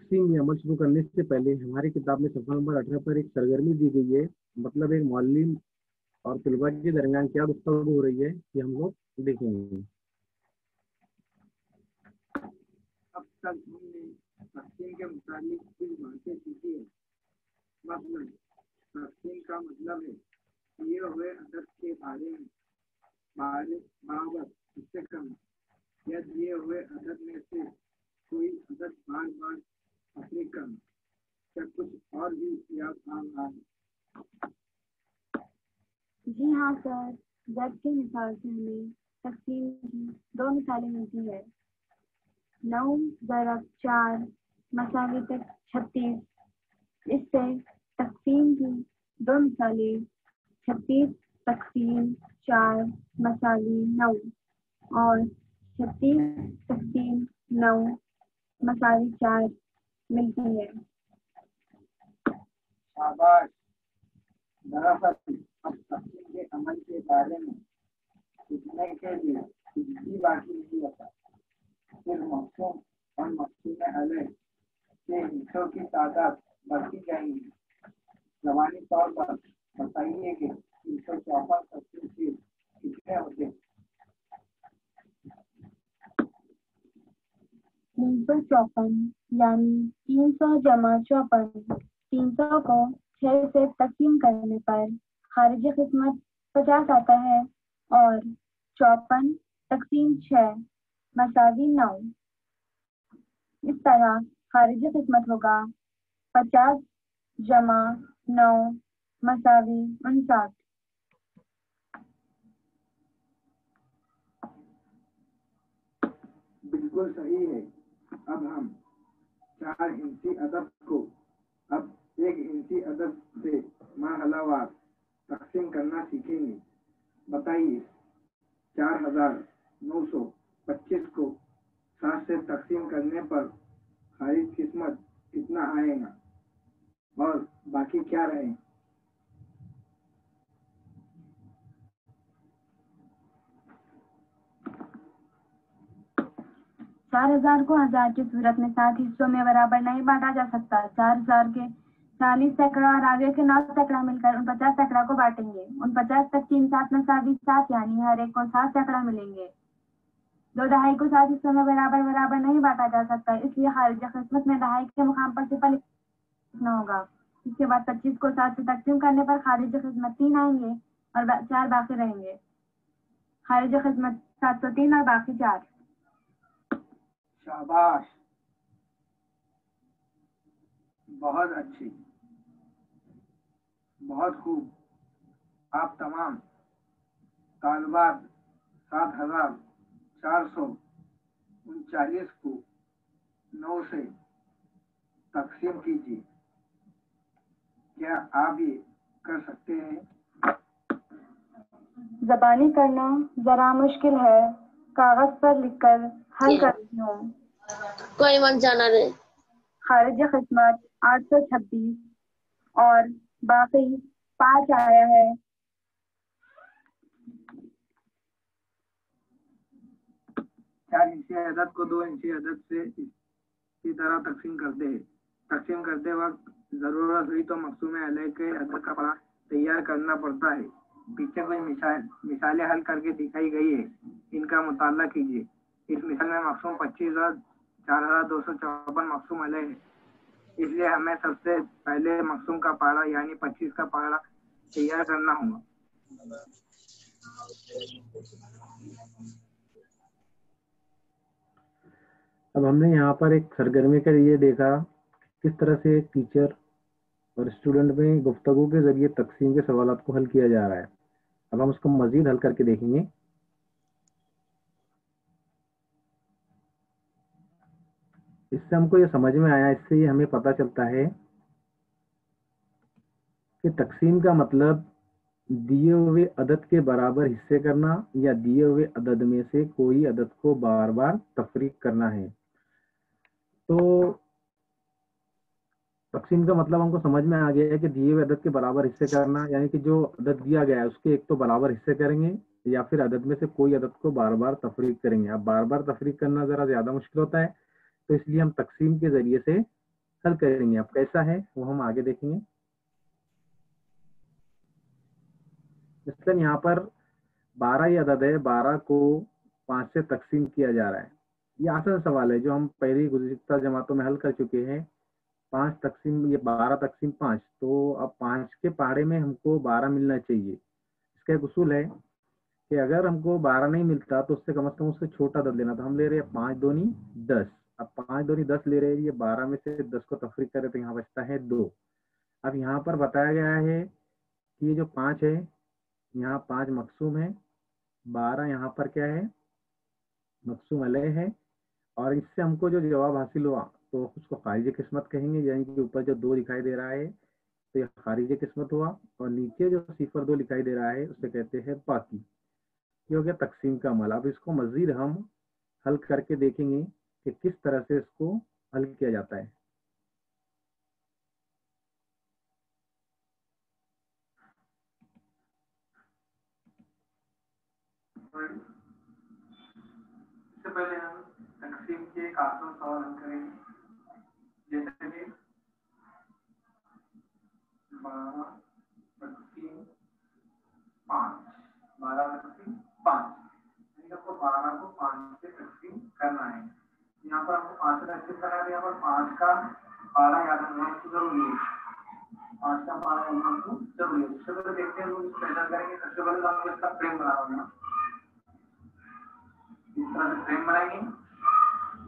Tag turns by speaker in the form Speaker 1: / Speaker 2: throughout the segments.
Speaker 1: तकसीम में अमल शुरू करने से पहले हमारी किताब में सफ़ा नंबर 18 पर एक सरगर्मी दी गई है। मतलब एक मौलवी और तलबा के दरमियान क्या गुफ्तगू हो रही है कि हम लोग देखेंगे।
Speaker 2: अब तक हमने तकसीम के मुताबिक कुछ बातें सीखी है। मतलब तकसीम का मतलब है दिए हुए अदद के बारे में बराबर हिस्से करना या दिए हुए अदद में से कोई अदद बार बार तफरीक करना। क्या कुछ और भी याद आ रहा है?
Speaker 3: जी हाँ सर, जब की मिसाल से हमें तकसीम की दो मिसालें मिलती है। 9 ज़रब 4 मसावी तक 36। इससे तकसीम की दो मिसालें 36 तकसीम 4 मसावी 9 और 36 तकसीम 9 मसावी 4 मिलती है।
Speaker 2: शाबाश। दरअसल अब तकसीम के अमल के बारे में सीखने के लिए कुछ भी बाकी नहीं होता। फिर मकसूम और मकसूम अलैह के हिस्सों की तादाद बढ़ती जाएंगी। ज़बानी तौर पर बताइए कि 354 तकसीम के कितने होते हैं?
Speaker 3: 354 यानी 300 जमा 54। 300 को 6 से तकसीम करने पर खारिजी किस्मत 50 आता है और 54 तकसीम 6 मसावी 9। इस तरह खारिजी किस्मत होगा 50 जमा 9 मसावी 59।
Speaker 2: बिल्कुल सही है। अब हम 4 इंची अदद को अब 1 इंची अदद से माहलावार तकसीम करना सीखेंगे। बताइए 4925 को 7 से तकसीम करने पर खारिज किस्मत कितना आएगा और बाकी क्या रहे?
Speaker 3: चार हजार को 1000 की सूरत में 7 हिस्सों में बराबर नहीं बांटा जा सकता। 4000 के 40 सैकड़ा और आगे के 9 सैकड़ा मिलकर 49 सैकड़ा को बांटेंगे। 49 तकसीम 7 मसावी 7 यानी हर एक को 7 सैकड़ा मिलेंगे। 2 दहाई को 7 हिस्सों में बराबर बराबर नहीं बांटा जा सकता, इसलिए खारिज किस्मत में दहाई के मुकाम पर सिफर लिखना होगा। इसके बाद 25 को 7 से तकसीम करने पर खारिज किस्मत 3 आएंगे और 4 बाकी रहेंगे। खारिज किस्मत 703 और बाकी 4।
Speaker 2: शाबाश, बहुत अच्छी, बहुत खूब। आप तमाम तालबात 7439 को 9 से तकसीम कीजिए। क्या आप ये कर सकते हैं?
Speaker 3: ज़बानी करना जरा मुश्किल है, कागज पर लिखकर हल करती हूँ।
Speaker 4: कोई मत जाना रे।
Speaker 3: खारिज किस्मत 826 और बाकी 5 आया है।
Speaker 2: चार इंची अदद को 2 इंची अदद से इसी तरह तकसीम करते हैं। तकसीम करते वक्त जरूरत हुई तो मकसूम अलैह के अदद का पड़ा तैयार करना पड़ता है। पीछे कुछ मिसालें हल करके दिखाई गई है, इनका मुताला कीजिए। इस मिसाल में मकसूम 25 और 4254 मकसूम अलैह है, इसलिए हमें सबसे पहले मकसूम का पारा यानी 25 का पारा तैयार करना होगा।
Speaker 1: अब हमने यहाँ पर एक सरगर्मी के लिए देखा किस तरह से टीचर और स्टूडेंट में गुफ्तगू के जरिए तकसीम के सवालात को हल किया जा रहा है। अब हम उसको मजीद हल करके देखेंगे। इससे हमको ये समझ में आया, इससे ये हमें पता चलता है कि तकसीम का मतलब दिए हुए अदद के बराबर हिस्से करना या दिए हुए अदद में से कोई अदद को बार बार तफरीक करना है। तो तकसीम का मतलब हमको समझ में आ गया है कि दिए हुए अदद के बराबर हिस्से करना, यानी कि जो अदद दिया गया है उसके एक तो बराबर हिस्से करेंगे या फिर अदद में से कोई अदद को बार बार तफरीक करेंगे। अब बार बार तफरीक करना ज़रा ज़्यादा मुश्किल होता है, तो इसलिए हम तकसीम के ज़रिए से हल करेंगे। अब कैसा है वो हम आगे देखेंगे। मतलब यहाँ पर 12 ही अदद है, 12 को 5 से तकसीम किया जा रहा है। ये आसान सवाल है जो हम पहली गुज़िश्ता जमातों में हल कर चुके हैं। 5 तकसीम, ये 12 तकसीम 5, तो अब 5 के पहाड़े में हमको 12 मिलना चाहिए। इसका एक उसूल है कि अगर हमको 12 नहीं मिलता तो उससे कम से कम उससे छोटा अदद लेना। तो हम ले रहे हैं 5 दूनी 10। अब 5 दूनी 10 ले रहे हैं, ये 12 में से 10 को तफरीक करें तो यहाँ बचता है 2। अब यहाँ पर बताया गया है कि ये जो 5 है, यहाँ 5 मकसूम है, 12 यहाँ पर क्या है, मकसूम अलय है। और इससे हमको जो जवाब हासिल हुआ तो उसको खारिज किस्मत कहेंगे, यानी कि ऊपर जो 2 दिखाई दे रहा है तो ये खारिज किस्मत हुआ, और नीचे जो 0 2 दिखाई दे रहा है उसे कहते हैं बाकी। ये हो गया तकसीम का अमल। अब इसको मजीद हम हल करके देखेंगे कि किस तरह से इसको हल किया जाता है।
Speaker 2: इससे पहले हम तकसीम के एक आसान सवाल हल करेंगे, जैसे कि 12 तकसीम 5, 12 तकसीम 5, आपको 12 को 5 से तकसीम करना है। यहाँ पर आपको 5 से तकसीम करना है, यहाँ पर 5 का 12 याद रखना तो जरूरी है। 5 का 12 याद रखना तो जरूरी है। सबसे पहले देखते हैं हम इसको कैसे करेंगे। सबसे पहले तो हम इसका फ्रेम बनाना, इस तरह से फ्रेम बनाएंगे।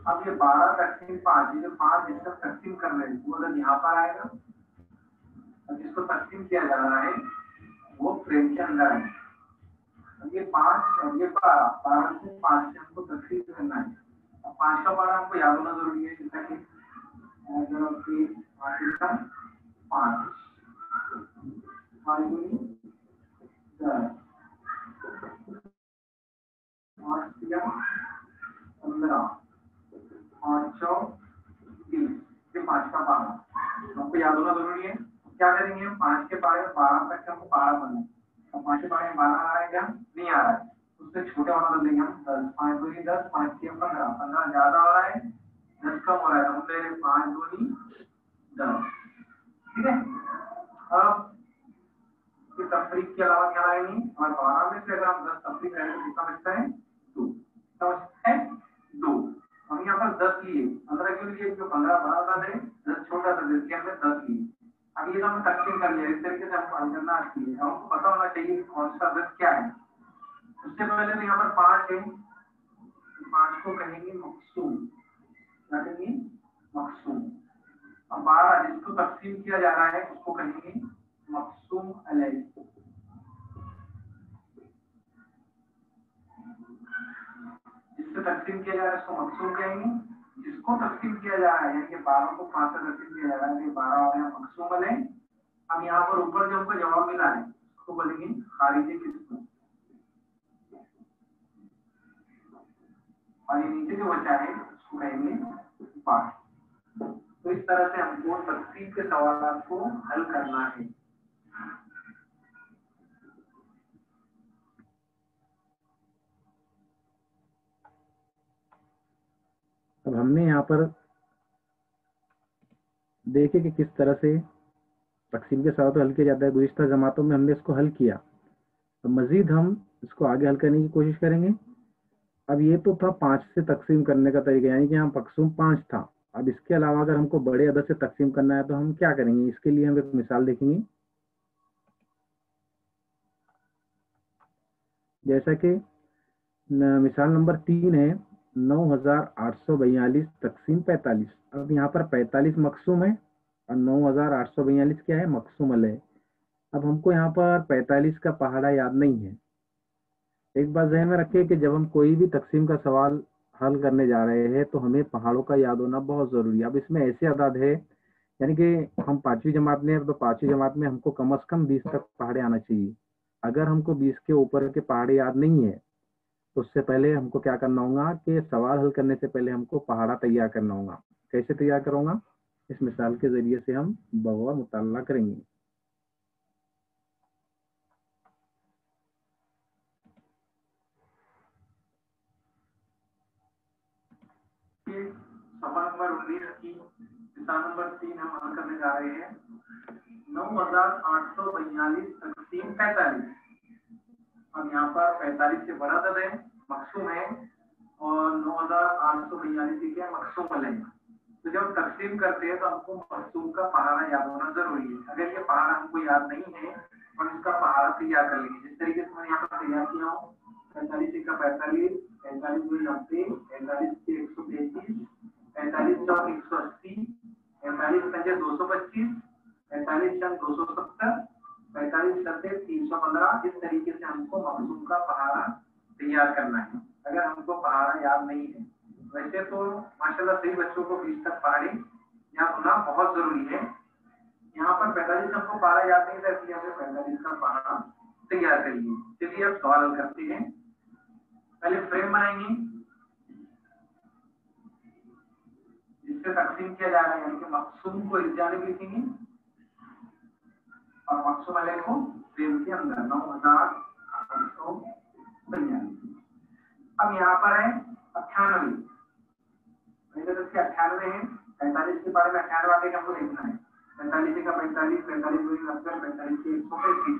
Speaker 2: अब ये 12 तकसीम 5, ये जो 5 जिसका तकसीम कर रहे हैं वो अगर यहाँ पर आएगा, और जिसको तकसीम किया जा रहा है वो फ्रेम के अंदर है। ये 5 और ये 12, 12 से 5 से हमको तकसीम करना है। अब 5 का 12 हमको याद होना जरूरी है, जैसा कि 5 15 ये 5 का 12 हमको याद होना जरूरी है। क्या करेंगे हम 5 के 12 तक हमको 12 बनना है। अब 5 के 12 आ रहा है क्या, नहीं आ रहा है, उससे छोटे वाला बदल देंगे हम 10। 5 दूनी 10, 5 के 15, 15 ज्यादा हो रहा है, 10 कम हो रहा है, तो हम ले रहे 5 दूनी 10। ठीक है। अब तफरीक के अलावा क्या आएंगे, और 12 में से अगर हम 10 तफरीक करें तो कितना बचता है, 2। कितना बचता है, 2। हम यहाँ पर 10 लिए, 15 क्यों लिए, जो 15 बड़ा था 10 छोटा था, जिसके हमने 10 लिए। अब ये तो हमने तकसीम कर लिया, इस तरीके से हमको हल करना आती है। हमको पता होना चाहिए कौन सा अदद क्या है। उससे पहले तो यहाँ पर 5 है, 5 को कहेंगे मकसूम, क्या कहेंगे, मकसूम। अब 12 जिसको तकसीम किया जा रहा है उसको कहेंगे मकसूम अलैह। जिससे तकसीम किया जा रहा है उसको मकसूम कहेंगे, जिसको तकसीम किया जा रहा है यानी कि 12 को 5 से तकसीम किया जा रहा है, 12 हो गया मकसूम अलैह। अब यहाँ पर ऊपर जो हमको जवाब मिला है उसको बोलेंगे खारिज किस्मत, और ये नीचे जो बचा है उसको कहेंगे बाकी। तो इस तरह से हमको तकसीम के सवाल को हल करना है।
Speaker 1: अब हमने यहाँ पर देखे कि किस तरह से तकसीम के सवाल तो हल किया जाता है। गुज़िश्ता जमातों में हमने इसको हल किया, तो मजीद हम इसको आगे हल करने की कोशिश करेंगे। अब ये तो था 5 से तकसीम करने का तरीका, यानी कि यहाँ मकसूम 5 था। अब इसके अलावा अगर हमको बड़े अदद से तकसीम करना है तो हम क्या करेंगे, इसके लिए हम एक मिसाल देखेंगे। जैसा कि मिसाल नंबर 3 है, 9842 तकसीम 45। अब यहाँ पर 45 मकसूम है और 9842 क्या है, मकसूम अलैह। अब हमको यहाँ पर 45 का पहाड़ा याद नहीं है। एक बात ध्यान में रखिए कि जब हम कोई भी तकसीम का सवाल हल करने जा रहे हैं तो हमें पहाड़ों का याद होना बहुत ज़रूरी है। अब इसमें ऐसे अदाद है, यानी कि हम 5वीं जमात में, तो 5वीं जमात में हमको कम से कम 20 तक पहाड़े आना चाहिए। अगर हमको 20 के ऊपर के पहाड़े याद नहीं है तो उससे पहले हमको क्या करना होगा कि सवाल हल करने से पहले हमको पहाड़ा तैयार करना होगा। कैसे तैयार करूँगा, इस मिसाल के ज़रिए से हम बगौर मुताला करेंगे।
Speaker 2: सवाल नंबर 19 की
Speaker 1: मिसाल नंबर 3 हम हल करने जा रहे हैं। 9842 तकसीम 45। अब यहाँ पर 45 से बड़ा दर है, मकसूम है, और 9842 क्या मकसूमल है। तो जब तकसीम करते हैं तो हमको मकसूम का पहाड़ा याद होना जरूरी है। अगर ये पहाड़ा हमको याद नहीं है और इसका पहाड़ा तैयार कर लेंगे, जिस तरीके से मैंने यहाँ पर तैयार किया हूँ, 45 का 45, 45 2 90, 45 से 133, 45 चौक 180, 45 पंजे 225, 45 चंग 270, 45 सत्ते 315। इस तरीके से हमको मकसूम का पहाड़ा तैयार करना है अगर हमको पहाड़ा याद नहीं है। वैसे तो माशाल्लाह सही बच्चों को 20 तक पहाड़ी याद होना बहुत जरूरी है। यहाँ पर 45 हमको पहाड़ा याद नहीं था, इसलिए हमें 45 का पहाड़ा तैयार करिए। चलिए अब सवाल हल करते हैं। पहले फ्रेम बनाएंगे जिससे तकसीम किया जा रहा है, यानी कि मकसूम को इस जानिब लिखेंगे और मकसूम अलग को फ्रेम के अंदर 9892। अब यहाँ पर है 98, पहले तो इसके 98 है, 45 के बारे में 98 आगे हमको देखना है। 45 का 45, 45 दूरी 90, 45 के 135।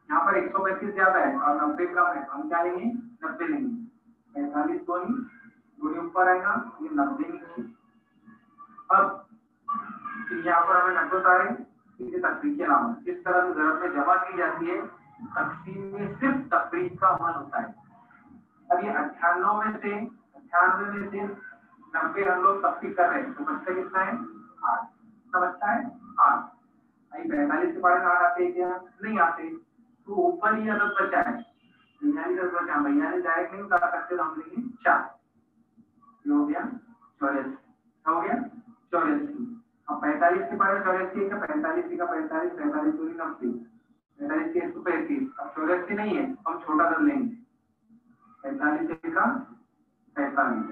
Speaker 1: यहाँ पर 135 ज्यादा है और 90 कम है, हम क्या लेंगे 90 लेंगे। 45 दूरी ऊपर आएगा, ये 90 नीचे। अब यहाँ पर हमें 90 उतारे, इसे तकरीब के अलावा किस तरह से ज़रूरत में जमा की जाती है, तकसीम में सिर्फ तकरीब का अमल होता है। अब ये 98 में से 90 हम लोग तकसीम कर रहे हैं, तो बचता कितना है 8। कितना बचता है 8। अभी 45 के बारे में 8 आते हैं क्या, नहीं आते, तो ऊपर ही अदद बचा है, भैया ने डायरेक्ट नहीं उतार सकते, तो हम लेंगे 4। ये हो गया 84, हो गया 84। अब 45 के बारे में 84 का 45 का 45, 45 दूरी 90, 45 के 135। अब 84 नहीं है, हम छोटा दर लेंगे, 45 का 45।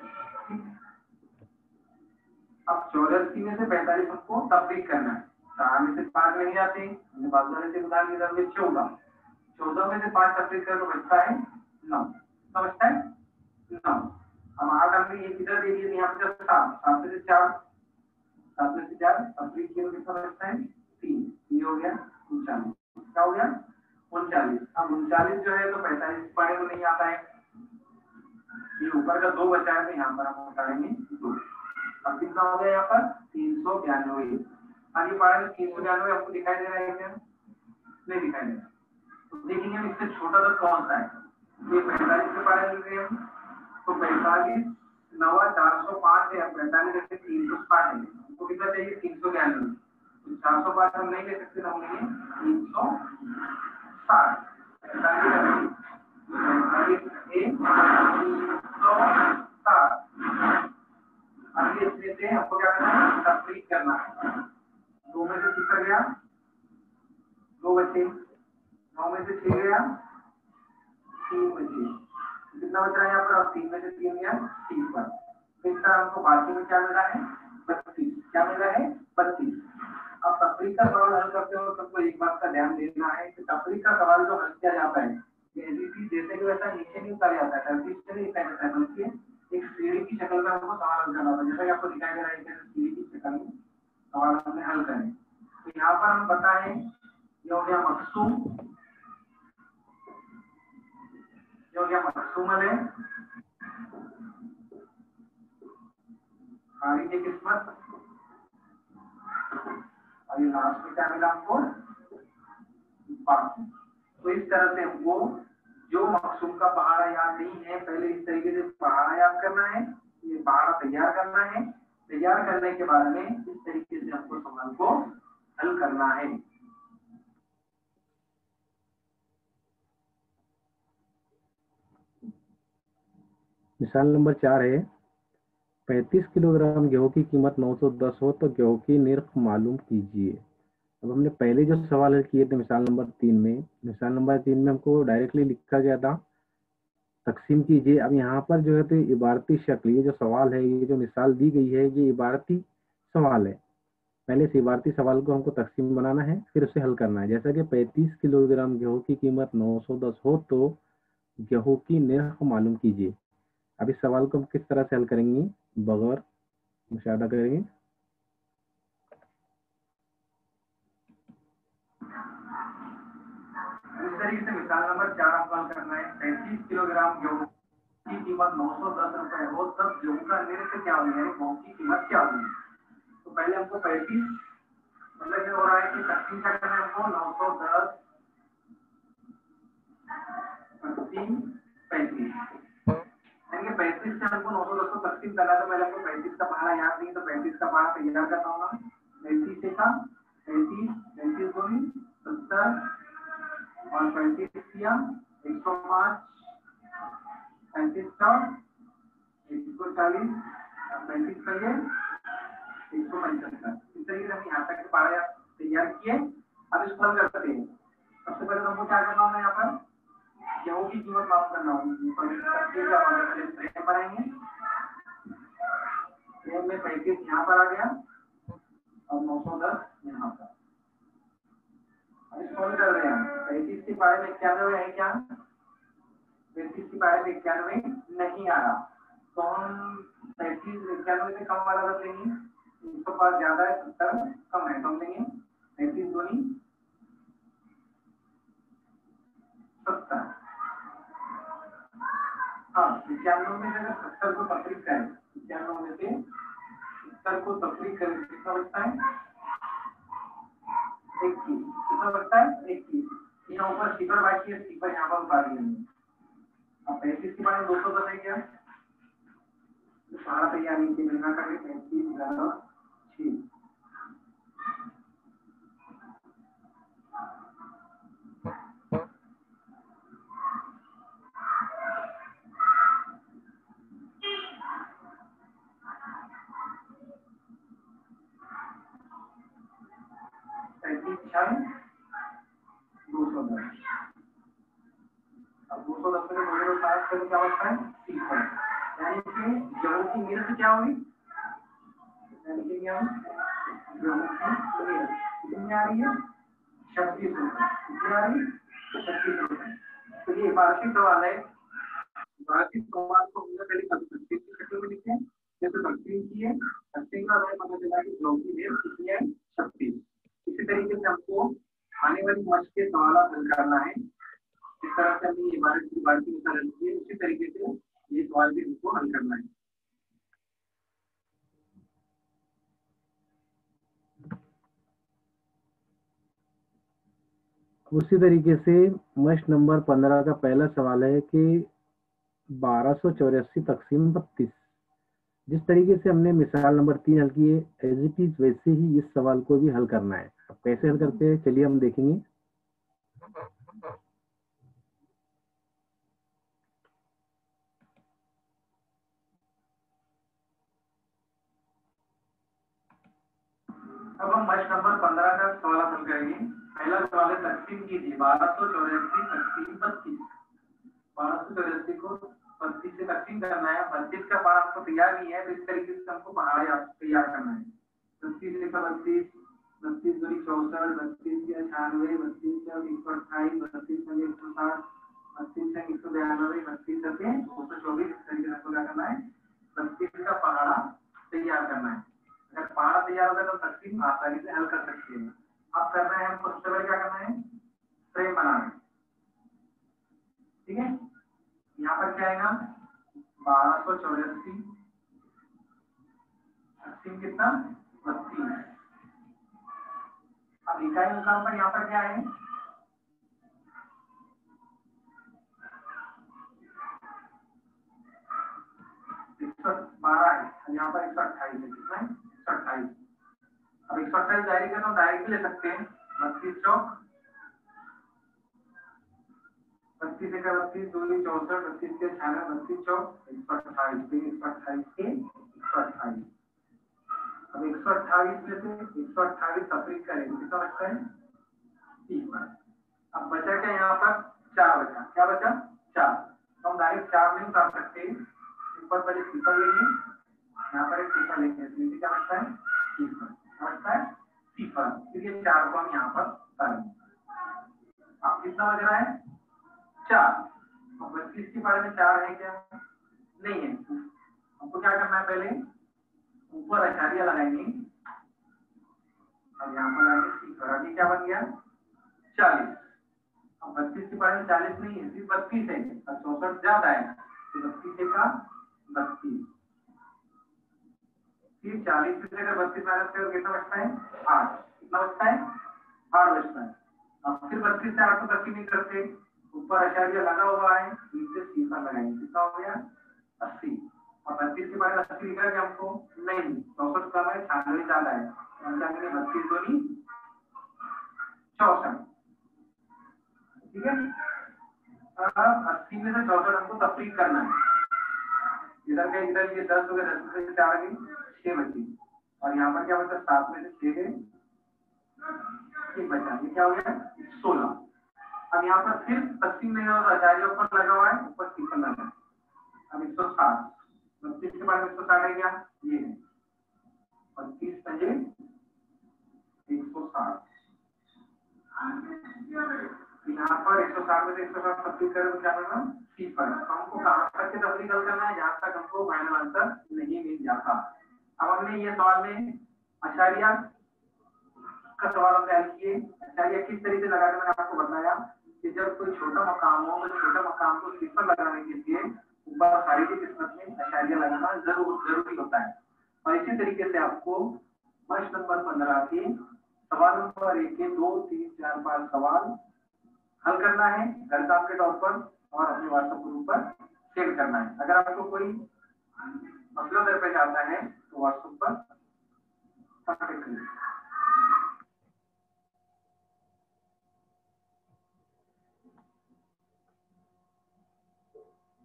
Speaker 1: अब 84 में से 45 हमको तफरीक करना है। 4 में से 5 नहीं आते, हमने बाजू वाले से उधार की दर में 14। 14 में से 5 तफरीक करें तो बचता है 9। समझता है 9। अब 8 हमने ये किधर दे दिए, यहाँ पे 7, 7 में से 4, 7 में से 4 तफरीक किया, कितना बचता है 3। ये हो गया 39। क्या हो गया 39। अब 39 जो है तो 45 पढ़े तो नहीं आता है, ये ऊपर का 2 बचा है, तो यहाँ पर हम उठाएंगे 2। अब कितना हो गया यहाँ पर 392। आगे पढ़ा है 392 आपको दिखाई दे रहा है क्या, नहीं दिखाई दे रहा। तो देखेंगे हम इससे छोटा दर कौन सा है। ये 45 के बारे में लिख रहे हैं, तो 45 9 405 है, 45 से 360 है, तो कितना चाहिए 392। तो 405 हम नहीं ले सकते, हम लेंगे 360। 45 आगे इसमें से आपको क्या करना है, तफरीक करना है। 2 में से 6 गया, 2 बचे, 9 में से 6 गया, 3 बचे, कितना बच रहा है यहाँ पर, 3 में से 3 गया 30 पर। तो इस तरह हमको बाकी में क्या मिल रहा है 32। क्या मिल रहा है 32। अब तफरीक का सवाल हल करते हो सबको एक बात का ध्यान देना है कि तफरीक का सवाल जो हल किया जाता है, जैसे कि वैसा नीचे नहीं उतारा जाता है, तरतीब से नहीं उतारा जाता है, बल्कि एक सीढ़ी की शक्ल में हमको सवाल हल करना होता है। जैसा कि आपको दिखाई दे रहा है कि सीढ़ी की शक्ल में सवाल हमने हल करें। तो यहाँ पर हम बताएं, ये हो गया मकसूम, ये हो गया मकसूमल है, खारिज की किस्मत, और ये लास्ट में क्या मिला हमको बाकी। तो इस तरह से हमको जो मकसूम का पहाड़ा याद नहीं है, पहले इस तरीके से पहाड़ा याद करना है, ये पहाड़ा तैयार करना है, तैयार करने के बाद में इस तरीके से हमको सवाल को हल करना है।
Speaker 5: मिसाल नंबर 4 है, 35 किलोग्राम गेहूं की कीमत 910 हो तो गेहूं की निर्ख मालूम कीजिए। अब हमने पहले जो सवाल हल किए थे मिसाल नंबर 3 में, मिसाल नंबर 3 में हमको डायरेक्टली लिखा गया था तकसीम कीजिए। अब यहाँ पर जो है तो इबारती शक्ल, ये जो सवाल है, ये जो मिसाल दी गई है, ये इबारती सवाल है। पहले से इबारती सवाल को हमको तकसीम बनाना है, फिर उसे हल करना है। जैसा कि 35 किलोग्राम गेहूं की कीमत 910 हो तो गेहूं की निर्ख मालूम कीजिए। अब इस सवाल को हम किस तरह से हल करेंगे, बगैर मुशाहिदा करेंगे।
Speaker 2: इस तरीके से मिसाल नंबर 4 हमको हल करना है। 35 किलोग्राम गेहूं की कीमत 910 रुपए हो, तब गेहूं का निर्णय क्या होगी, यानी गेहूं की कीमत क्या होगी। तो पहले हमको 35 मतलब ये हो रहा है कि तकसीम क्या करना है हमको, 910 तकसीम 35, यानी 35 से हमको 910 को तकसीम करना है। तो पहले हमको 35 का पहाड़ा याद नहीं, तो 35 का पहाड़ा तैयार करना होगा। 35 का 35 35 दूनी 70 और 35 किया 105, 35 का 140, 35 का ये 175। इस तरीके से हम यहाँ तक पहाड़ा तैयार किए। अब इसको हल करते हैं। सबसे पहले हमको क्या करना होगा, यहाँ पर गेहूं की कीमत मालूम करना होगी। फ्रेम बनाएंगे, फ्रेम में 35 यहाँ पर आ गया और 910 यहाँ पर। इसको कर रहे हैं 35 की पारे में 91 है क्या, 35 की पारे में 91 नहीं आ रहा, तो हम 35 91 से कम वाला रख लेंगे। इसके पास ज्यादा है 70 कम है, तो हम लेंगे 35 दूनी 70। हाँ 95 में से अगर 70 को तफरीक करें, 95 में से 70 को तफरीक करें कितना बचता है, 21। कितना बचता है 21। यहाँ ऊपर सिफर बाकी है, सिफर यहाँ पर उतार लेंगे। अब 35 के बारे में 210 है क्या, सारा तैयार नीचे मिलना करें 35 बराबर 6। अब 210 में 260 करें क्या बचता है 30 है, यानी कि गेहूं की मिल्क क्या हुई, यानी कि गेहूं की मिल्क कितनी आ रही है 36 रुपए, कितनी आ रही 36 रुपए। तो ये वार्षिक सवाल है। वार्षिक सवाल को हमने पहले तकसीम की शक्ल में लिखे, जैसे तकसीम किए, तकसीम का हमें पता चला कि गेहूं की मिल्क कितनी है 36। इसी तरीके से हमको आने वाली मश्क के सवाल हल करना है। इस तरह से हमने ये बार की मिसाल हल की है, उसी तरीके से ये सवाल भी हमको हल करना है।
Speaker 5: उसी तरीके से मश्क नंबर 15 का पहला सवाल है कि 1284 तकसीम 32। जिस तरीके से हमने मिसाल नंबर 3 हल की है, एज इट इज वैसे ही इस सवाल को भी हल करना है। अब कैसे हल करते हैं चलिए हम देखेंगे।
Speaker 2: अब हम मश्क नंबर 15 का सवाल हल करेंगे। पहला सवाल है तकसीम कीजिए 1284 तकसीम 32। 1284 को 32 से तकसीम करना है। 32 का पहाड़ हमको तैयार नहीं है, तो इस तरीके से हमको पहाड़ तैयार करना है। 32 से 32 32 दूरी 64, 32 से 96, 32 से 128, 32 से 160, 32 से 192, 32 से 224। इस तरीके से हमको क्या करना है 32 का पहाड़ा तैयार करना है। अगर पहाड़ा तैयार होगा तो तकसीम आसानी से हल कर सकते हैं। अब करना है हमको सबसे पहले क्या करना है फ्रेम बनाना है, ठीक है। यहाँ पर क्या आएगा 1284 तकसीम कितना 32। अब इकाई मुकाम पर यहाँ पर क्या है 112 है, यहाँ पर 128 है। कितना है 128। अब 128 डायरेक्ट है तो डायरेक्ट ले सकते हैं। 32 चौक 32 एक 32 दूनी 64, 32 के 96, 32 चौक 128, 128 के 128। अब 128 में से 128 तफरीक करेंगे कितना बचता है 30। अब बचा क्या यहाँ पर 4 बचा, क्या बचा 4। तो हम डायरेक्ट 4 नहीं उतार सकते, ऊपर पहले सिफर लेंगे, यहाँ पर एक सिफर लेंगे, नीचे क्या बचता है सिफर, बचता है सिफर। फिर ये 4 को हम यहाँ पर उतारेंगे। अब कितना बच रहा है 4। अब 32 के बारे में 4 है क्या नहीं है, हमको क्या करना है पहले ऊपर अशारिया लगाएंगे। अब यहाँ पर आएंगे सिफर, अभी क्या बन गया 40। अब 32 की पावर में 40 नहीं है, सिर्फ 32 है और 64 ज्यादा है, तो 32 का 32, फिर 40 में से अगर 32 माइनस करो कितना बचता है 8, कितना बचता है 8 बचता है। अब फिर 32 से 8 को 80 नहीं करते, ऊपर आचार्य लगा हुआ है, नीचे सीफा लगाएंगे, कितना हो गया 80, और 32 के बारे में 80 लिखा है हमको नहीं, 64 कम है 96 ज्यादा है, हम क्या करेंगे 32 तो नहीं 64, ठीक है। अब 80 में से 64 हमको तफरीक करना है, इधर का इधर ये 10 हो गया, 10 में से 4 आ गई 6 बची, और यहाँ पर क्या बचा 7 में से 6 गए 1 बचा, ये क्या हो गया 16। अब यहाँ पर फिर 80 में और आचार्य ऊपर लगा हुआ है, ऊपर सिंपल लगा है, अब 160, 32 के बाद 160 है क्या ये है, और 30 पंजे 160, यहाँ पर 160 में से 160 तफरीक करें तो क्या होगा 30 पर। हमको कहाँ तक के तफरीक हल करना है, जहाँ तक हमको फाइनल आंसर नहीं मिल जाता। अब हमने ये सवाल में आचार्य का सवाल हमने हल किए, आचार्य किस तरीके से लगाकर मैंने आपको बताया कि जब कोई छोटा मकाम हो तो छोटा मकाम को सिफर लगाने के लिए ऊपर सारी की किस्मत में आचार्य लगाना जरूरी होता है। और इसी तरीके से आपको प्रश्न नंबर 15 के सवाल नंबर 1 के 2, 3, 4, 5 सवाल हल करना है घर काम के तौर पर और अपने व्हाट्सएप ग्रुप पर शेयर करना है। अगर आपको कोई मसला दरपेश आता है तो व्हाट्सएप पर कांटेक्ट करिए।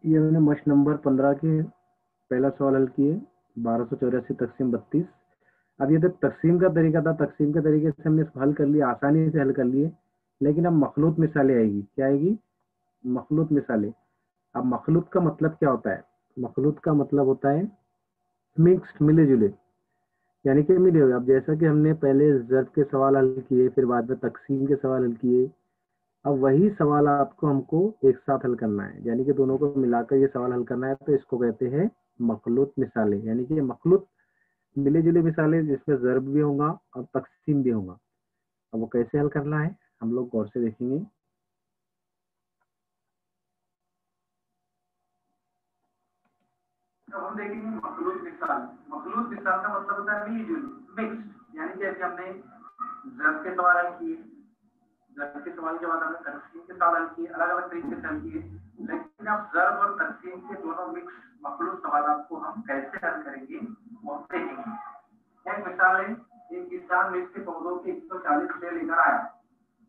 Speaker 5: ये हमने मश नंबर 15 के पहला सवाल हल किए, 1284 तकसीम 32। अब ये तो तकसीम का तरीका था, तकसीम के तरीके से हमने इसको हल कर लिया, आसानी से हल कर लिए, लेकिन अब मखलूत मिसालें आएगी। क्या आएगी? मखलूत मिसालें। अब मखलूत का मतलब क्या होता है? मखलूत का मतलब होता है मिक्स्ड, मिले जुले, यानी कि मिले हुए। अब जैसा कि हमने पहले ज़र्ब के सवाल हल किए, फिर बाद में तकसीम के सवाल हल किए, अब वही सवाल आपको हमको एक साथ हल करना है, यानी कि दोनों को मिलाकर ये सवाल हल करना है, तो इसको कहते हैं मखलूत मिसालें। यानी कि मखलूत मिले जुले मिसालें जिसमें ज़र्ब भी होगा और तकसीम भी होगा। अब वो कैसे हल करना है हम लोग गौर से देखेंगे।
Speaker 2: तो हम देखेंगे मखलूत मिसाल। मखलूत मिसाल का मतलब होता है मिक्स्ड, यानी कि जैसे हमने ज़र्ब के सवाल हल किए, ज़र्ब के सवाल के बाद हमने तकसीम के सवाल हल किए, अलग अलग तरीके से हल किए, लेकिन अब ज़र्ब और तकसीम के दोनों मिक्स मखलूत सवाल को हम कैसे हल करेंगे वो देखेंगे। एक मिसाल है, एक किसान मिर्च के पौधों के 140 ट्रे लेकर आया,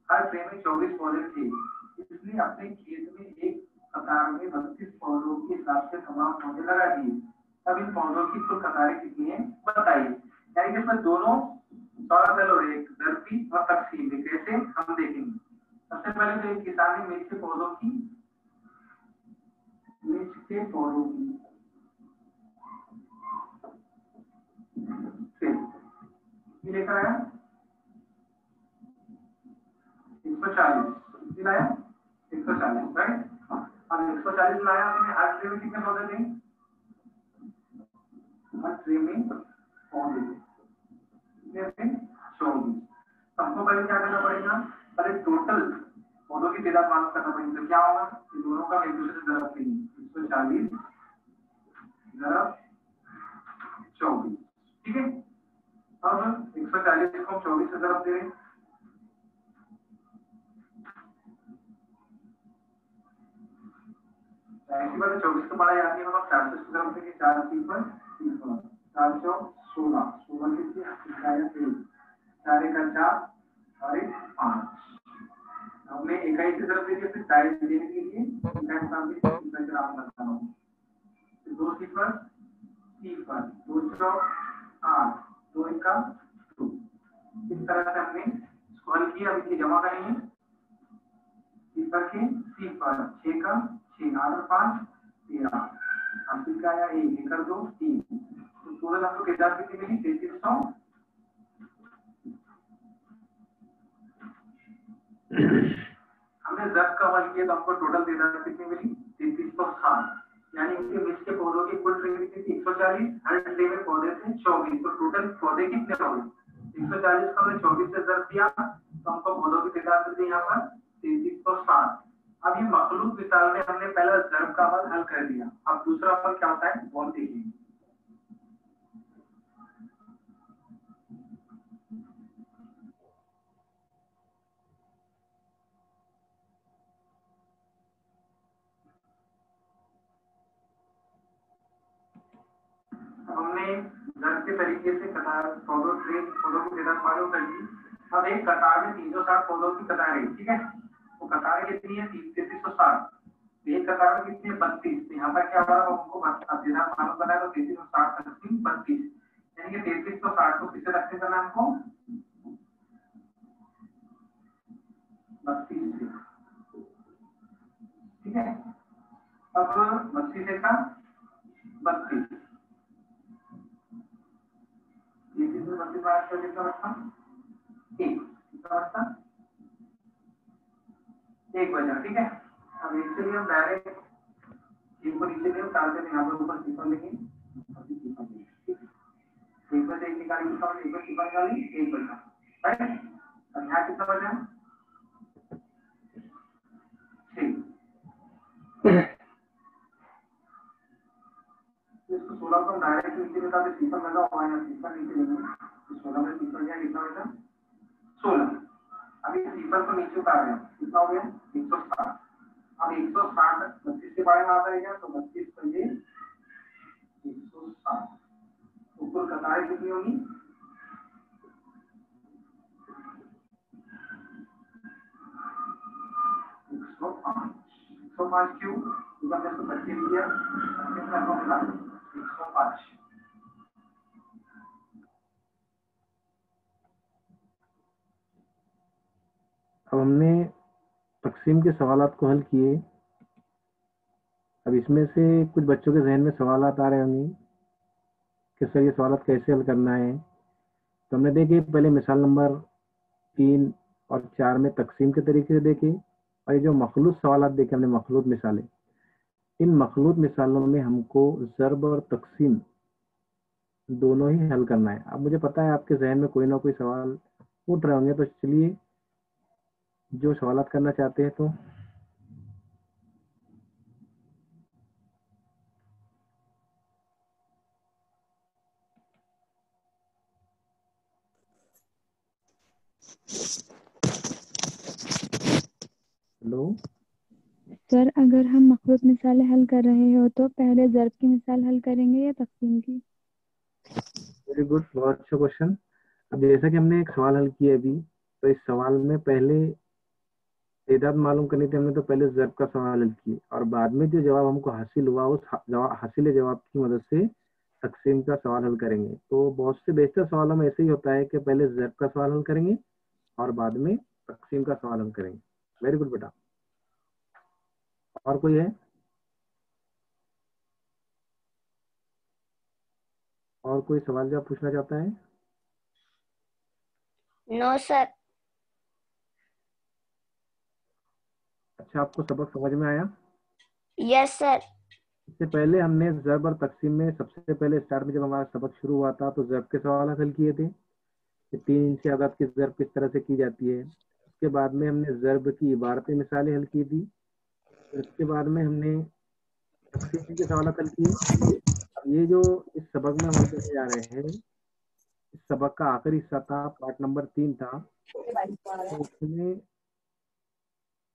Speaker 2: हर ट्रे में 24 पौधे थे, इसलिए अपने खेत में एक कतार में 32 पौधों के हिसाब से तमाम पौधे लगा दिए। अब इन पौधों की कुल कतारें कितनी है बताइए। यानी कि इसमें दोनों सवाल हल हो रहे, एक ज़र्बी और तकसीम भी, कैसे हम देखेंगे। सबसे पहले तो एक किसान ने मिर्च के पौधों की लेकर आया 140 लाया, 140 राइट। अब 140 लाया उसने, हर ट्रे में कितने पौधे थे, हर ट्रे में पौधे थे 24। हमको पहले क्या करना पड़ेगा, पहले टोटल पौधों की तादाद मालूम करना पड़ेगी। तो क्या होगा, इन दोनों का एक दूसरे से ज़रब लेंगे, 140 ज़रब 24, ठीक है। अब 140 को 24 से ज़रब दे रहे हैं, ऐसी बात है 24 को बड़ा याद नहीं होगा, 400 से ज़रब देंगे, 4 3 पर 416, 16 कितनी 4 1 4 और 1 5। हमने इकाई से ज़रब दे दिया, फिर दायरे देने के लिए इकाई मुताबिक इंतजाम करता हूं। 2 सिफर 2 चौक 8, 2 1 2। इस तरह से हमने इसको हल किया। अब इसे जमा करेंगे, सिफर के सिफर 6 का 6, 8 और 5 13, अब फिर क्या आया 1 1 और 2 3, तो टोटल आपको कितना कितनी मिली 3300। हमने ज़र्ब का हल किया तो हमको टोटल तादाद कितनी मिली 3360, यानी कि मिर्च के पौधों की कुल ट्रे कितनी थी 140, हर ट्रे में पौधे थे 24, तो टोटल पौधे कितने हो गए 140 को हमने 24 से ज़र्ब दिया तो हमको पौधों की तादाद मिलती है यहाँ पर 3360। अब ये मखलूत मिसाल में हमने पहला ज़र्ब का अमल हल कर दिया, अब दूसरा अमल क्या होता है वो हम देखेंगे। हमने ज़र्ब के तरीके से कतार पौधों की तादाद मालूम कर दी। अब एक कतार में 360 पौधों की कतार है, ठीक है, वो कतार कितनी है 3360, एक कतार में कितनी है 32। तो यहाँ पर क्या होगा हमको तादाद मालूम करना है, तो 3360 तकसीम 32, यानी कि 3360 को किससे तकसीम करना है हमको 32 से, ठीक है। अब 32 का 32 कितना बचता एक बचा, ठीक है। अब एक से हम डायरेक्ट एक को नीचे लिए डालते हैं, यहाँ पर ऊपर सिफर लिखें, एक बचे एक निकाली, एक बचे सिफर निकाली, एक बचा, राइट। अब यहाँ कितना बचा 6। इसको 16 को डायरेक्ट नीचे निकालते, सिफर लगा हुआ है, सिफर नीचे लेंगे, तो 16 में सिफर क्या कितना बचा 16। अभी सिफर को नीचे उतार रहे हैं, कितना हो गया 160। अब 160 32 के बारे में आता है क्या, तो 32 पर ये 160, तो कुल कतारें कितनी होगी 105 क्यों, क्योंकि हमने इसको 25 दिया, कितना मिला 105।
Speaker 5: अब हमने तकसीम के सवालात को हल किए। अब इसमें से कुछ बच्चों के जहन में सवालात आ रहे होंगे कि सर ये सवालात कैसे हल करना है। तो हमने देखे पहले मिसाल नंबर 3 और 4 में तकसीम के तरीके से देखे, और ये जो मखलूत सवालात देखे हमने मखलूत मिसालें, इन मखलूत मिसालों में हमको ज़र्ब और तकसीम दोनों ही हल करना है। अब मुझे पता है आपके जहन में कोई ना कोई सवाल उठ रहे होंगे, तो चलिए जो सवालात करना चाहते हैं तो हेलो
Speaker 3: सर, अगर हम मखलूत मिसालें हल कर रहे हो तो पहले ज़र्ब की मिसाल हल करेंगे या तकसीम की?
Speaker 5: वेरी गुड, बहुत अच्छा क्वेश्चन। अब जैसा कि हमने एक सवाल हल किया अभी, तो इस सवाल में पहले तादाद मालूम करनी थी, हमने तो पहले ज़र्ब का सवाल हल किया और बाद में जो जवाब हमको हासिल हुआ उस हासिल जवाब की मदद से तकसीम का सवाल हल करेंगे। तो बहुत से बेहतर सवालों में ऐसे ही होता है कि पहले ज़र्ब का सवाल हल करेंगे और बाद में तकसीम का सवाल हल करेंगे। वेरी गुड बेटा। और कोई है? और कोई सवाल जो आप पूछना चाहता है?
Speaker 4: No sir.
Speaker 5: अच्छा, आपको सबक समझ में आया?
Speaker 4: Yes sir.
Speaker 5: इससे पहले हमने ज़र्ब और तकसीम में सबसे पहले स्टार्ट में जब हमारा सबक शुरू हुआ था तो ज़र्ब के सवाल हल किए थे कि 3 से आदाद की ज़र्ब किस तरह से की जाती है। उसके बाद में हमने ज़र्ब की इबारतें मिसालें हल की थी। फिर उसके बाद में हमने तकसीम के सवाल हल किए। अब ये जो इस सबक में हम हल करने जा रहे हैं, इस सबक का आखिरी हिस्सा था, पार्ट नंबर 3 था। तो उसमें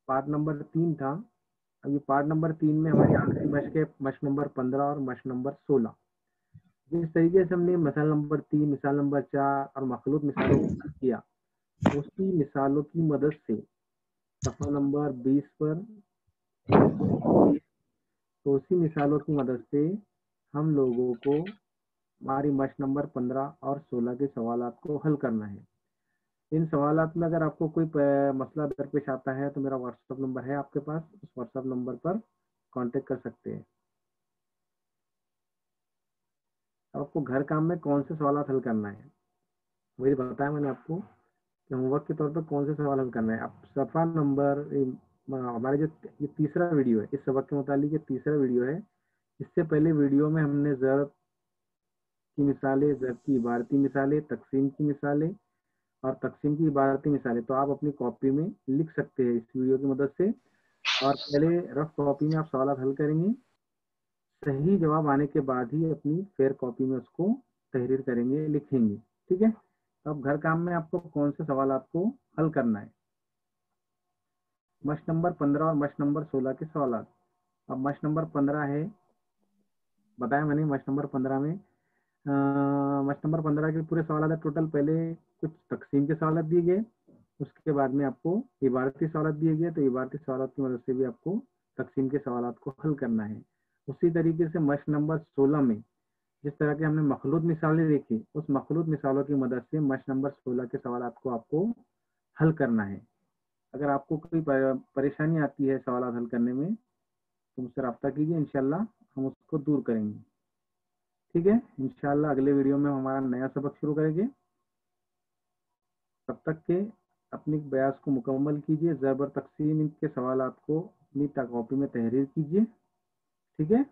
Speaker 5: पार्ट नंबर 3 था। अब ये पार्ट नंबर 3 में हमारी आखिरी मश्क है, मश्क नंबर 15 और मश्क नंबर 16। जिस तरीके से हमने मिसाल नंबर 3, मिसाल नंबर 4 और मखलूत मिसालों को हल किया, उसी मिसालों की मदद से सफ़ा नंबर 20 पर तो उसी मिसालों की मदद से हम लोगों को हमारी मश्क नंबर 15 और 16 के सवालात को हल करना है। इन सवालात में अगर आपको कोई मसला दरपेश आता है तो मेरा व्हाट्सएप नंबर है आपके पास, उस व्हाट्सएप नंबर पर कांटेक्ट कर सकते हैं। अब आपको घर काम में कौन से सवालात हल करना है वही बताया मैंने आपको कि होमवर्क के तौर पर कौन से सवाल हल करना है। आप सफ़ा नंबर हमारे जो ये तीसरा वीडियो है, इस सबक के मुतालिक ये तीसरा वीडियो है। इससे पहले वीडियो में हमने ज़र्ब की मिसालें, ज़र्ब की इबारती मिसालें, तकसीम की मिसालें
Speaker 1: और तकसीम की इबारती मिसालें तो आप अपनी कॉपी में लिख सकते हैं इस वीडियो की मदद से। और पहले रफ कॉपी में आप सवाल हल करेंगे, सही जवाब आने के बाद ही अपनी फेयर कॉपी में उसको तहरीर करेंगे, लिखेंगे। ठीक है, तो अब घर काम में आपको कौन से सवाल आपको हल करना है। मश नंबर 15 और मश नंबर 16 के सवाल। अब मश नंबर 15 है, बताया मैंने मश नंबर 15 में मश नंबर 15 के पूरे सवाल है टोटल। पहले कुछ तकसीम के सवाल दिए गए, उसके बाद में आपको इबारती सवाल दिए गए, तो इबारती सवाल की मदद से भी आपको तकसीम के सवाल को हल करना है। उसी तरीके से मश नंबर 16 में जिस तरह के हमने मखलूत मिसालें देखी, उस मखलूत मिसालों की मदद से मश नंबर 16 के सवाल को आपको हल करना है। अगर आपको कोई परेशानी आती है सवाल हल करने में तो मुझसे रब्ता कीजिए, इंशाल्लाह हम उसको दूर करेंगे। ठीक है, इंशाल्लाह अगले वीडियो में हमारा नया सबक शुरू करेंगे। तब तक के अपनी बयास को मुकम्मल कीजिए, ज़बर तकसीम के सवाल को अपनी कॉपी में तहरीर कीजिए। ठीक है।